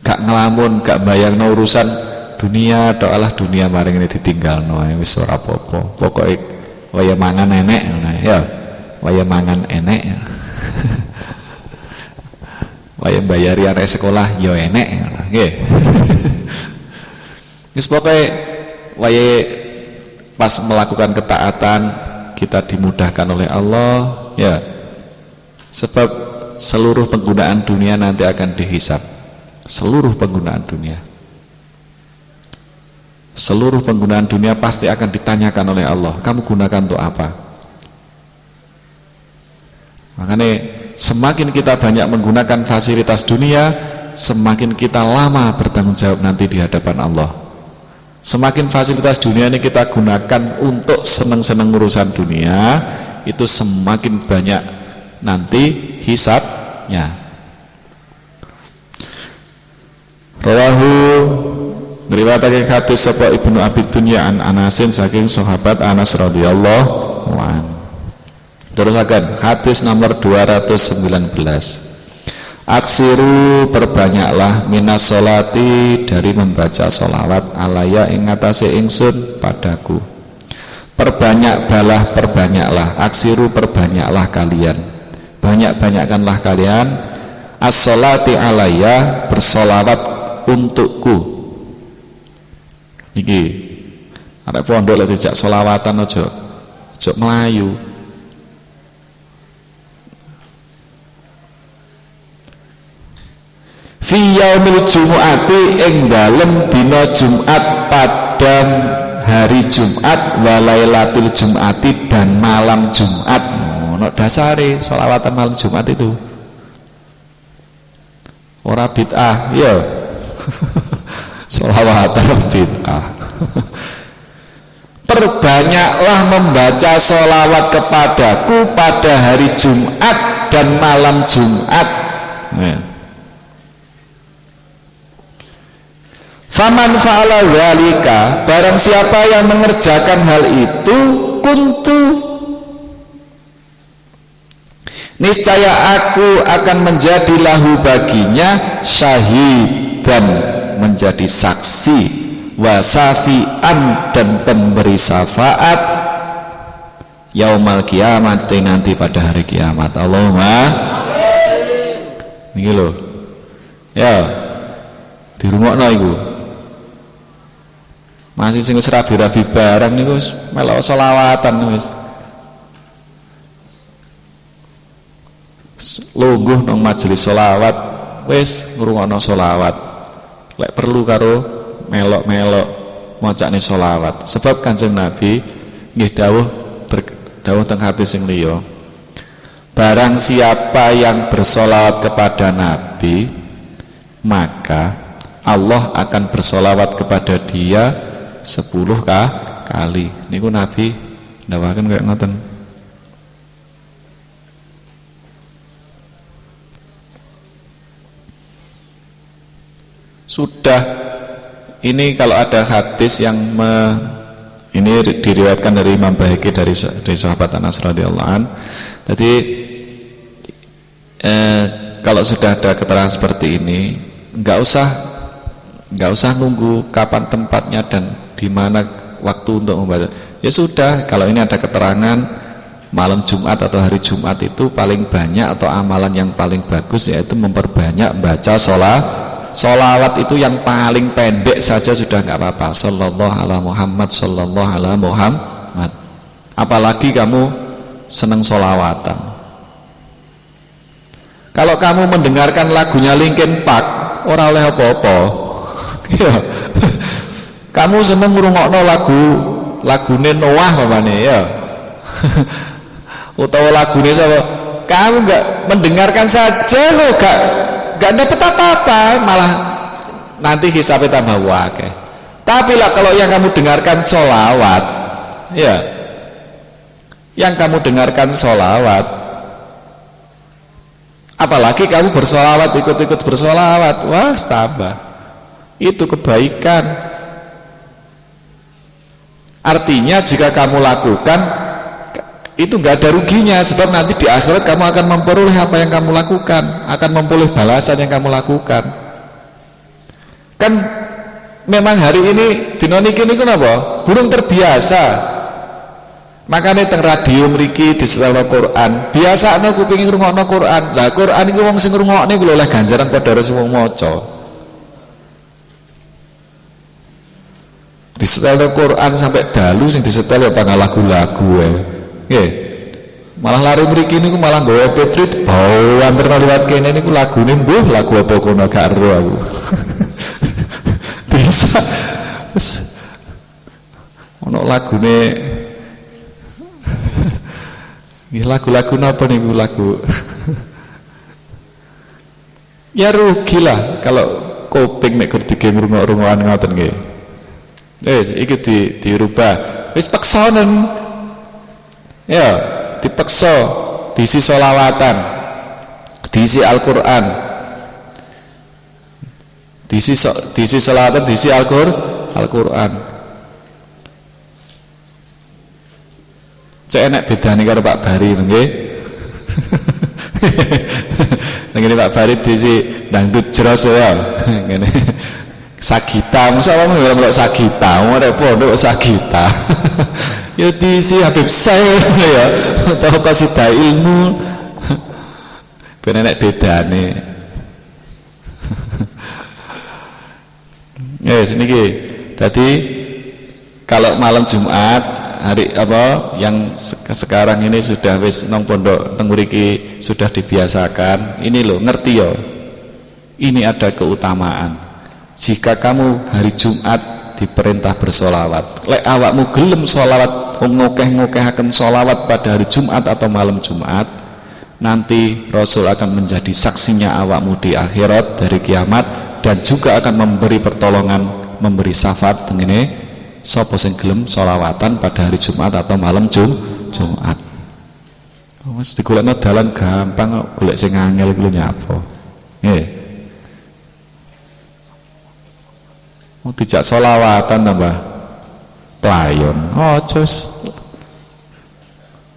Gak ngelamun, gak bayangno urusan dunia, doalah dunia maring ini ditinggalno wis ora apa-apa. Pokoke waya mangan enek ya. Waya mangan enek. Waya bayari anak sekolah ya enek nggih. Wis pokoke waya pas melakukan ketaatan kita dimudahkan oleh Allah ya. Sebab seluruh penggunaan dunia nanti akan dihisab. Seluruh penggunaan dunia. Seluruh penggunaan dunia pasti akan ditanyakan oleh Allah. Kamu gunakan untuk apa? Makanya semakin kita banyak menggunakan fasilitas dunia, semakin kita lama bertanggung jawab nanti di hadapan Allah. Semakin fasilitas dunia ini kita gunakan untuk senang-senang urusan dunia, itu semakin banyak nanti hisabnya. Rawahu ngriwayatake hadis sapa Ibnu Abi Dunya an Anasin saking sahabat Anas radhiyallahu anhu. Terusakan hadis nomor 219. Aksiru perbanyaklah minas sholati dari membaca sholawat alaya ing atase ingsun padaku. Perbanyaklah aksiru perbanyaklah kalian. Banyak-banyakkanlah kalian as-sholati alaya bersolawat untukku. Iki arek pondok lek dijak sholawatan aja melayu. Fi yaumil jumu'ati ing dalem dina Jumat pada hari Jumat walailatil Jum'ati dan malam Jumat. Ono dasare sholawatan malam Jumat itu. Ora bid'ah, ya. Sholawatan bid'ah. Perbanyaklah membaca sholawat kepadaku pada hari Jumat dan malam Jumat. Ya. Faman fa'ala dzalika, barang siapa yang mengerjakan hal itu, kuntu, niscaya aku akan menjadi lahu baginya syahid dan menjadi saksi, wasafian dan pemberi syafaat yaumal kiamat, nanti pada hari kiamat. Allahumma ini loh ya, dirungokno iku masih sing wis rabi-rabi barang niku wis melok selawatan wis lungguh nang majelis selawat wis ngrungokno selawat, lek perlu karo melok-melok macane selawat. Sebab Kanjeng Nabi nggih dawuh teng hadis sing liya, barang siapa yang bersolawat kepada Nabi maka Allah akan bersolawat kepada dia 10 kali. Niku Nabi ndawaken kayak ngoten. Sudah ini kalau ada hadis yang ini diriwayatkan dari Imam Baihaqi dari sahabat Anas radhiyallahu an. Jadi kalau sudah ada keterangan seperti ini, nggak usah nunggu kapan tempatnya dan di mana waktu untuk membaca. Ya sudah, kalau ini ada keterangan malam Jumat atau hari Jumat itu paling banyak atau amalan yang paling bagus yaitu memperbanyak baca sholawat itu yang paling pendek saja sudah nggak apa-apa. Sallallahu ala Muhammad, sallallahu ala Muhammad. Apalagi kamu seneng sholawatan. Kalau kamu mendengarkan lagunya Linkin Park, ora oleh apa-apa. Kamu seneng ngrungokno lagune Noah mamane ya. Utawa lagune sapa? Kamu nggak mendengarkan saja lo, nggak dapat apa-apa, malah nanti hisabnya tambah wakeh. Tapi lah kalau yang kamu dengarkan sholawat, ya, yang kamu dengarkan sholawat, apalagi kamu bersolawat, ikut-ikut bersolawat, wah tambah itu kebaikan. Artinya jika kamu lakukan itu nggak ada ruginya, sebab nanti di akhirat kamu akan memperoleh apa yang kamu lakukan, akan memperoleh balasan yang kamu lakukan. Kan memang hari ini dina niki niku napa? Burung terbiasa. Makanya teng radio mriki disetelno Quran, biasane kuping ngrungokno Quran. Lah Quran iku wong sing ngrungokne kuwi oleh ganjaran padha wong maca. Disetel Quran sampai dalu sing disetel ya panggah lagu-lagu nggih. Malah lari mriki niku malah nggawe petrit bau anter liwat kene niku lagune mbuh lagu apa kono gak ero aku. Bisa wis ono lagune nggih lagu-lagu napa niku lagu. Ya rugi lah kalau kuping nek kerdige ngrungok-rungokan ngoten nggih. Iki dirubah wis peksonen ya, dipeksa diisi sholawatan, diisi Al-Quran, diisi sholawatan, diisi Al-Quran. Cek enak bedane karo Pak Bari nggih. Ngene Pak Bari diisi dangdut jeros ya ngene. Sagita, masa apa melok sagita, ora pondok sagita. Ya diisi Habib saya ya, atau qasidah ilmu. Ben enek bedane. Yes, niki. Jadi kalau malam Jumat hari apa yang sekarang ini sudah wis nang pondok teng mriki sudah dibiasakan. Ini loh, ngerti ya. Ini ada keutamaan. Jika kamu hari Jumat diperintah bersolawat, lek awakmu gelem solawat, ngokeh-ngokehaken solawat pada hari Jumat atau malam Jumat, nanti Rasul akan menjadi saksinya awakmu di akhirat dari kiamat, dan juga akan memberi pertolongan, memberi syafaat tengene sapa sing gelem solawatan pada hari Jumat atau malam Jumat. Wis digolekno dalan gampang kok, golek sing angel kuwi nyapa. Nggih. Mau dijak solawatan tambah pelayon. Oh cus,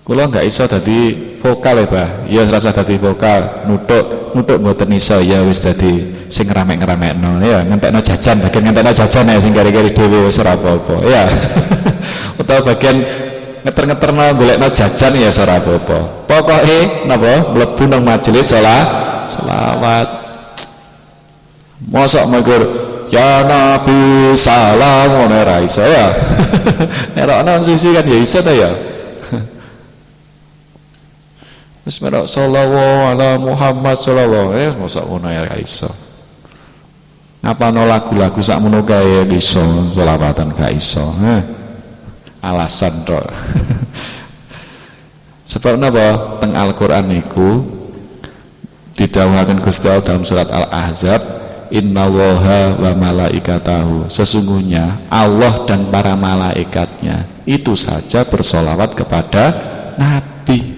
kula nggak iso dadi vokal ya bah. Ya rasa dadi vokal, nutuk mboten iso. Ya wis dadi sing ngeramek-ngeramekno ya, ngentekno jajan, bagian ngentekno jajan ya sing gari-gari dhewe wis ora apa-apa ya. Utawa bagian ngeter-ngeterno golekno jajan ya ora apa-apa. Pokoke napa mlebu nang majelis selawat. Mosok mengkur ya Nabi salam ngono ra iso ya. Nek ana susi kan ya iso ta ya. Wis merok sallallahu ala Muhammad sallallahu mosok ngono ya ra iso. Ngapano lagu-lagu sakmono kae iso selawatan gak iso. Alasan tok. Sebab napa teng Al-Qur'an niku didhawuhaken Gusti Allah dalam surat Al-Ahzab, innallaha wa malaikatahu, sesungguhnya Allah dan para malaikatnya itu saja bersolawat kepada Nabi.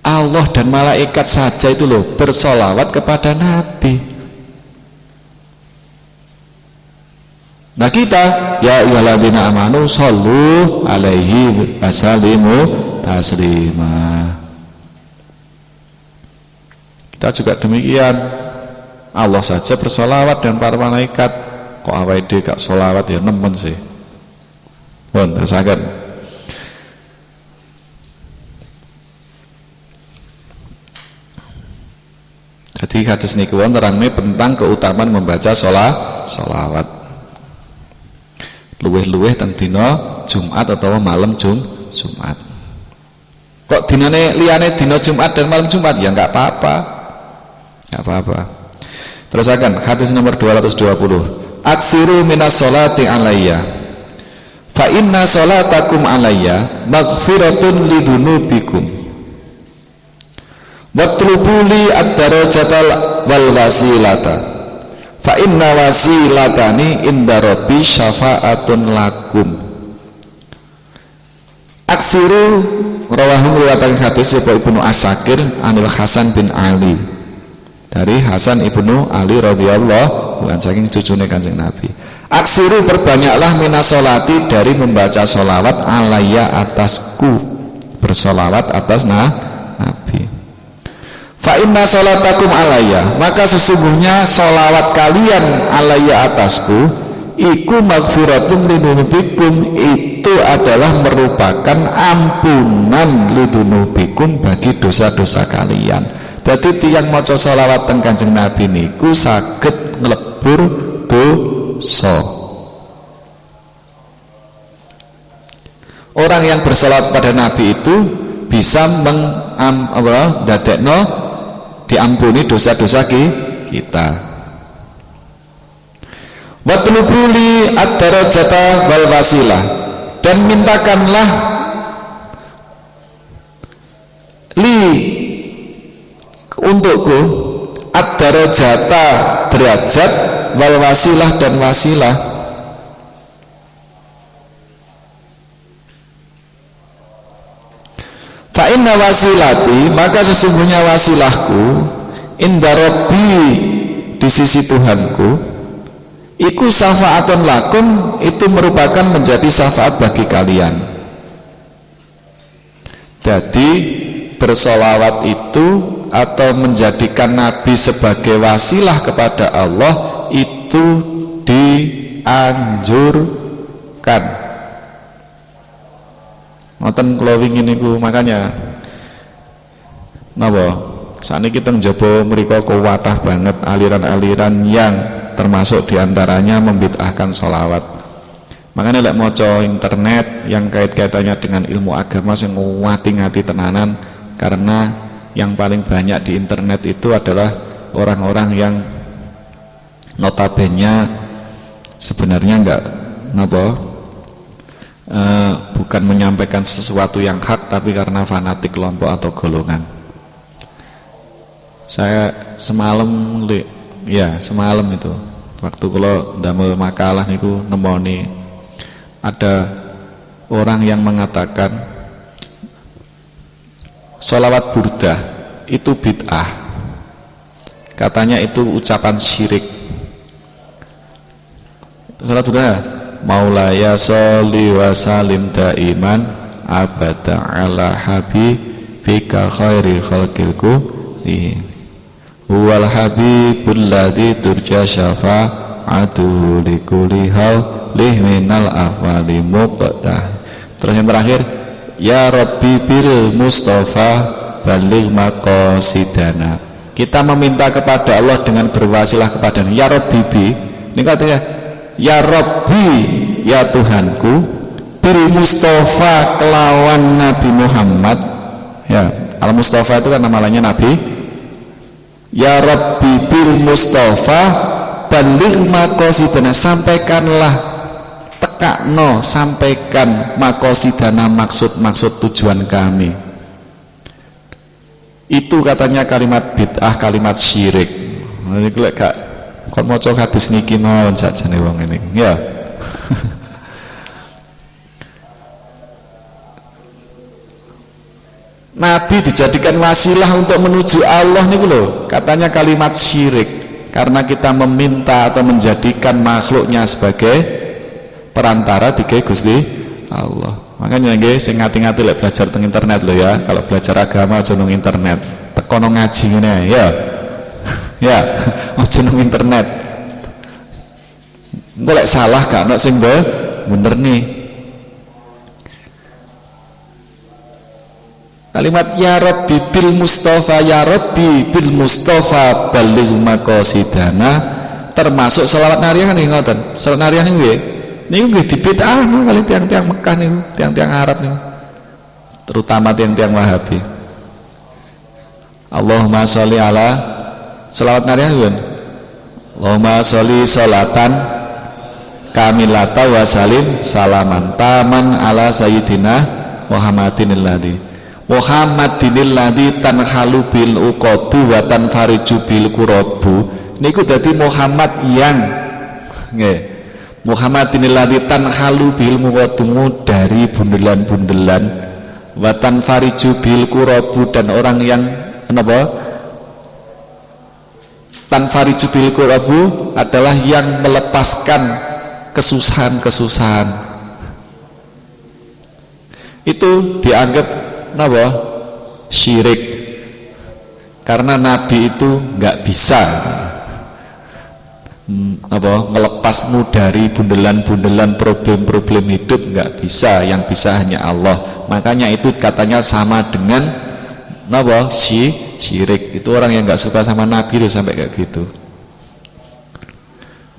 Allah dan malaikat saja itu loh bersolawat kepada Nabi. Nah kita ya ayyuhalladzina amanu shollu alaihi wasallimu taslima. Kita juga demikian. Allah saja bersolawat dan para malaikat, kok awake dhewe gak solawat ya nemen sih. Pun terusaken. Jadi hadis niku nerangne tentang keutamaan membaca sholawat. Luweh-luweh teng dina Jumat atau malam Jumat. Kok dinane liyane dina Jumat dan malam Jumat ya enggak apa-apa. Enggak apa-apa. Terusakan hadis nomor 220. Aksiru minas sholati alayya. Fa inna sholatakum alayya maghfiratun lidunubikum. Watlubuli ad-darajatal wal wasilata. Fa inna wasilatani inda rabbi syafa'atun lakum. Aksiru rawahu riwayatkan hadis Ibnu Asakir anil Hasan bin Ali. Dari Hasan Ibnu Ali radhiyallahu anhu saking cucune Kanjeng Nabi. Aksiru perbanyaklah minas sholati dari membaca sholawat alayya atasku. Bersolawat atas Nabi. Fa inna sholatakum alayya, maka sesungguhnya sholawat kalian alayya atasku iku maghfiratun lidunubikum, itu adalah merupakan ampunan lidunubikum bagi dosa-dosa kalian. Jadi tiang maca sholawat teng Kanjeng Nabi niku saged nglebur dosa. Orang yang bersolawat pada Nabi itu bisa dadekno diampuni dosa-dosa kita. Watlubuli ad-darajata wal wasilah, dan mintakanlah untukku ad-darajata derajat wal wasilah dan wasilah. Fa inna wasilati, maka sesungguhnya wasilahku inda rabbi, di sisi Tuhanku, iku syafaatun lakum, itu merupakan menjadi syafaat bagi kalian. Jadi bersolawat itu atau menjadikan Nabi sebagai wasilah kepada Allah itu dianjurkan. Ngoten kula wingi niku, makanya napa sakniki teng njaba mriku kuwatah banget aliran-aliran yang termasuk diantaranya membid'ahkan sholawat. Makanya lek maca internet yang kait-kaitannya dengan ilmu agama sing ngati-ngati tenanan, karena yang paling banyak di internet itu adalah orang-orang yang notabene sebenarnya enggak bukan menyampaikan sesuatu yang hak, tapi karena fanatik kelompok atau golongan. Saya semalam itu waktu kalau damel makalah niku nemoni ada orang yang mengatakan sholawat burdah itu bid'ah, katanya itu ucapan syirik. Sholawat burdah, Maulaya sholli wa salim daiman abada ala habibika khairi khalqil kulli huwal habibul ladzi turja syafa'atuhu likulli haulih minal afwali muqtah. Terus yang terakhir, ya Rabbi bil Mustafa baligh maqasidana. Kita meminta kepada Allah dengan berwasilah kepada ya Rabbi bi. Ini katanya ya Rabbi, ya Tuhanku, bil Mustafa kelawan Nabi Muhammad. Ya, Al Mustafa itu kan namanya Nabi. Ya Rabbi bil Mustafa baligh maqasidana, sampaikanlah, tekakno, sampaikan maqasidana, maksud-maksud tujuan kami. Itu katanya kalimat bid'ah, kalimat syirik. Ini lek gak kon maca hadis niki mawon sakjane wong ini. Ya. Nabi dijadikan wasilah untuk menuju Allah niku lho, katanya kalimat syirik, karena kita meminta atau menjadikan makhluknya sebagai perantara digawe Gusti Allah. Makanya nggih sing ngati-ngati lek belajar teng internet lho ya, kalau belajar agama aja nang internet, tekono ngaji ngene ya. Ya, aja nang internet. Engko lek salah gak ono sing bener nih. Kalimat ya Rabbi bil Mustafa, ya Rabbi bil Mustafa baligh maqasidana, termasuk selawat narian kan ngoten. Selawat narian niku nggih dibid'ahno kali tiang-tiang Mekah niku, tiang-tiang Arab niku. Terutama tiang-tiang Wahabi. Allahumma sholli ala, selawat narian kan. Allahumma sholli sholatan kamilata wa salim salaman taman ala sayyidina Muhammadin alladzi tanhalu bil uqadu wa tanfariju bil kurabu. Niku dadi Muhammad yang nggih Muhammadin alladzi tanhalu bil uqadu, dari bundelan-bundelan, wa tanfariju bil kurabu, dan orang yang napa? Tanfariju bil kurabu adalah yang melepaskan kesusahan-kesusahan. Itu dianggap napa? Syirik, karena Nabi itu nggak bisa melepasmu dari bundelan-bundelan problem-problem hidup, nggak bisa, yang bisa hanya Allah. Makanya itu katanya sama dengan napa? Syirik. Itu orang yang nggak suka sama Nabi itu sampai kayak gitu.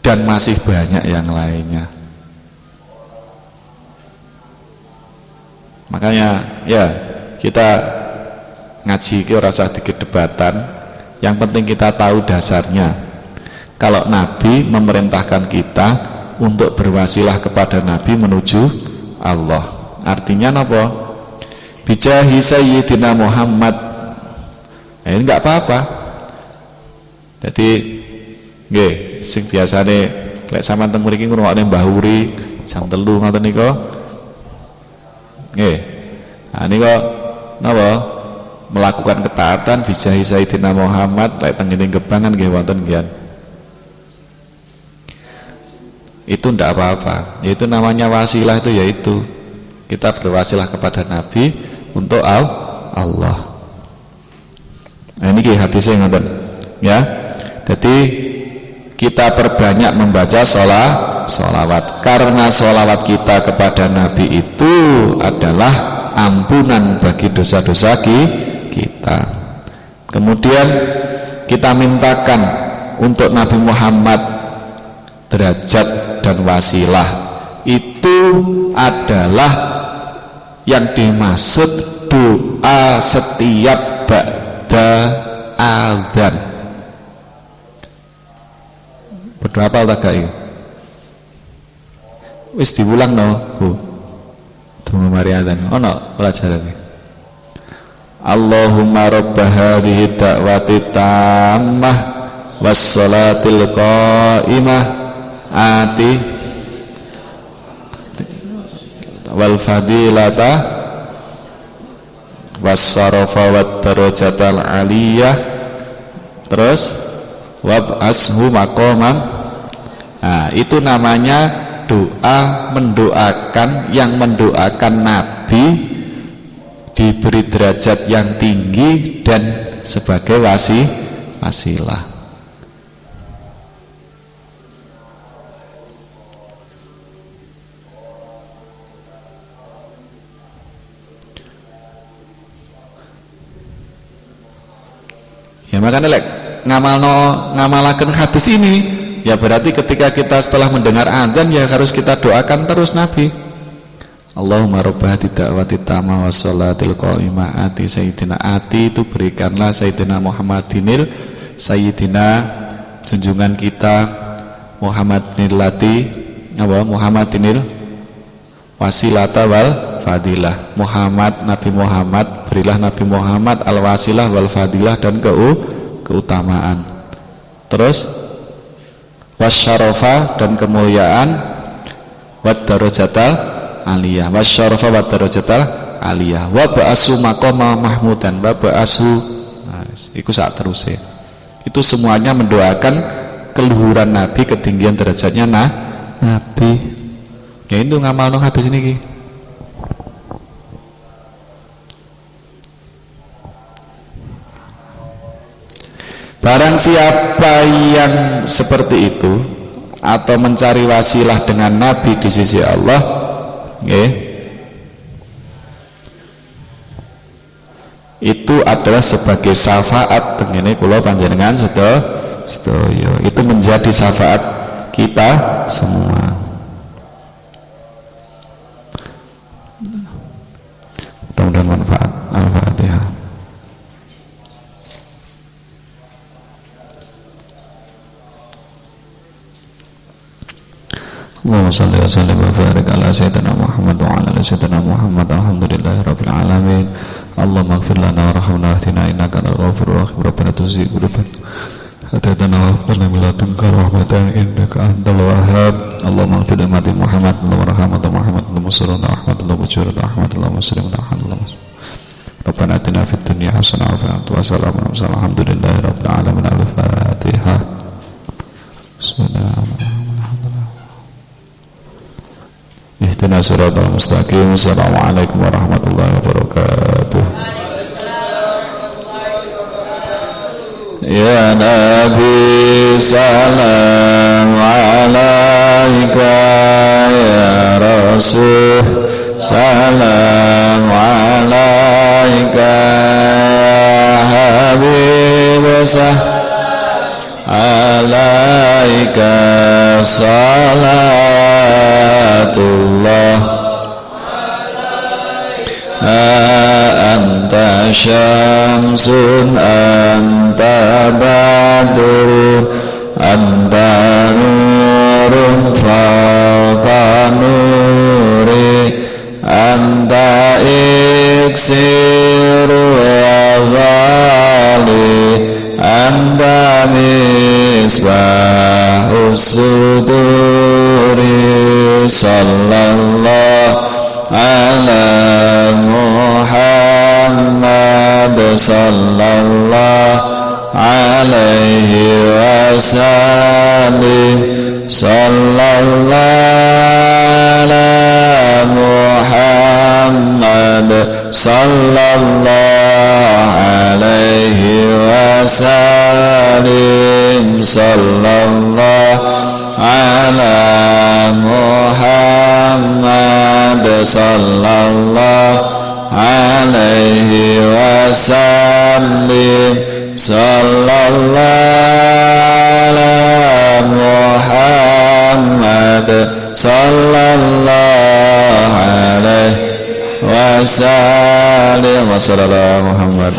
Dan masih banyak yang lainnya. Makanya ya kita ngaji ki ora usah dikerdebatan, yang penting kita tahu dasarnya. Kalau Nabi memerintahkan kita untuk berwasilah kepada Nabi menuju Allah, artinya napa? Bijahi sayyidina Muhammad. Ini enggak apa-apa. Jadi nggih, sing biasane lek sampean teng mriki ngrungokne Mbah Uri jam 3 ngoten nika. Nggih. Nah nika napa? Melakukan ketaatan bijahi sayyidina Muhammad lek teng ngene Gebang kan nggih wonten nggih. Itu ndak apa-apa. Itu namanya wasilah, itu yaitu kita berwasilah kepada Nabi untuk Allah. Nah ini hadisnya ngoten ya. Jadi kita perbanyak membaca sholawat, karena sholawat kita kepada Nabi itu adalah ampunan bagi dosa-dosa kita. Kemudian kita mintakan untuk Nabi Muhammad derajat dan wasilah, itu adalah yang dimaksud doa setiap ba'da adzan. Berdoa apa tak gak? Wis diulang no, Bu. Tunggu mari adzan. Ono pelajaran. Allahumma rabb hadhihi da'wati tammah was salatil qa'imah ati wal fadilata was sarafa wat darajatal aliyah, terus wab'ashu maqaman. Nah, itu namanya doa mendoakan, yang mendoakan Nabi diberi derajat yang tinggi dan sebagai wasilah. Ya makanya ngamalaken hadis ini, ya berarti ketika kita setelah mendengar adzan ya harus kita doakan terus Nabi. Allahumma rabbah da'wati tamah was salatil qa'imah ati sayyidina, ati itu berikanlah sayyidina Muhammadinil, sayyidina junjungan kita Muhammadinil lati apa Muhammadinil wasilata wal fadilah. Muhammad, Nabi Muhammad, berilah Nabi Muhammad al wasilah wal fadilah, dan keutamaan. Terus wasyarafa, dan kemuliaan, wad darajatal aliyah, wasyarafa wad darajatal aliyah, wa ba'asu maqama mahmudan, wa ba'asu. Nah, iku sak teruse. Itu semuanya mendoakan keluhuran Nabi, ketinggian derajatnya Nabi. Ya itu ngamalno hadis niki. Barang siapa yang seperti itu atau mencari wasilah dengan Nabi di sisi Allah, itu adalah sebagai syafaat tengene kula panjenengan sedaya. Itu menjadi syafaat kita semua. Mudah-mudahan manfaat. Al-Fatihah. Allahumma salli wa sallim wa barik ala sayyidina Muhammad wa ala ali sayyidina Muhammad. Alhamdulillahi rabbil alamin. Allahumma ighfir lana warhamna wahdina innaka antal ghafurur rahim. Rabbana tuzigh qulubana hadaitana wa hab lana min ladunka rahmatan innaka antal wahhab. Allahumma ighfir li ummati Muhammad wa rahmatu Muhammad wa sallallahu alaihi wa sallam. Rabbana atina fid dunya hasanah wa fil akhirati hasanah wa qina alhamdulillahi rabbil alamin. Al-Fatihah. Bismillahirrahmanirrahim. Ihdinas siratal mustaqim. Assalamualaikum warahmatullahi wabarakatuh. Ya Nabi salam alaika, ya Rasul salam alaika, ya Habib alaika salatullah. Anta syamsun anta badrun anta nurun fawqa nuri anta iksiru azali anta misbahus suduri. Sallallahu ala Muhammad sallallahu alaihi wasallim. Sallallahu ala Muhammad sallallahu alaihi wasallim. Sallallahu ala Muhammad sallallahu alaihi wasallim. Sallallahu ala Muhammad sallallahu alaihi wasallim. Wassalamu Muhammad.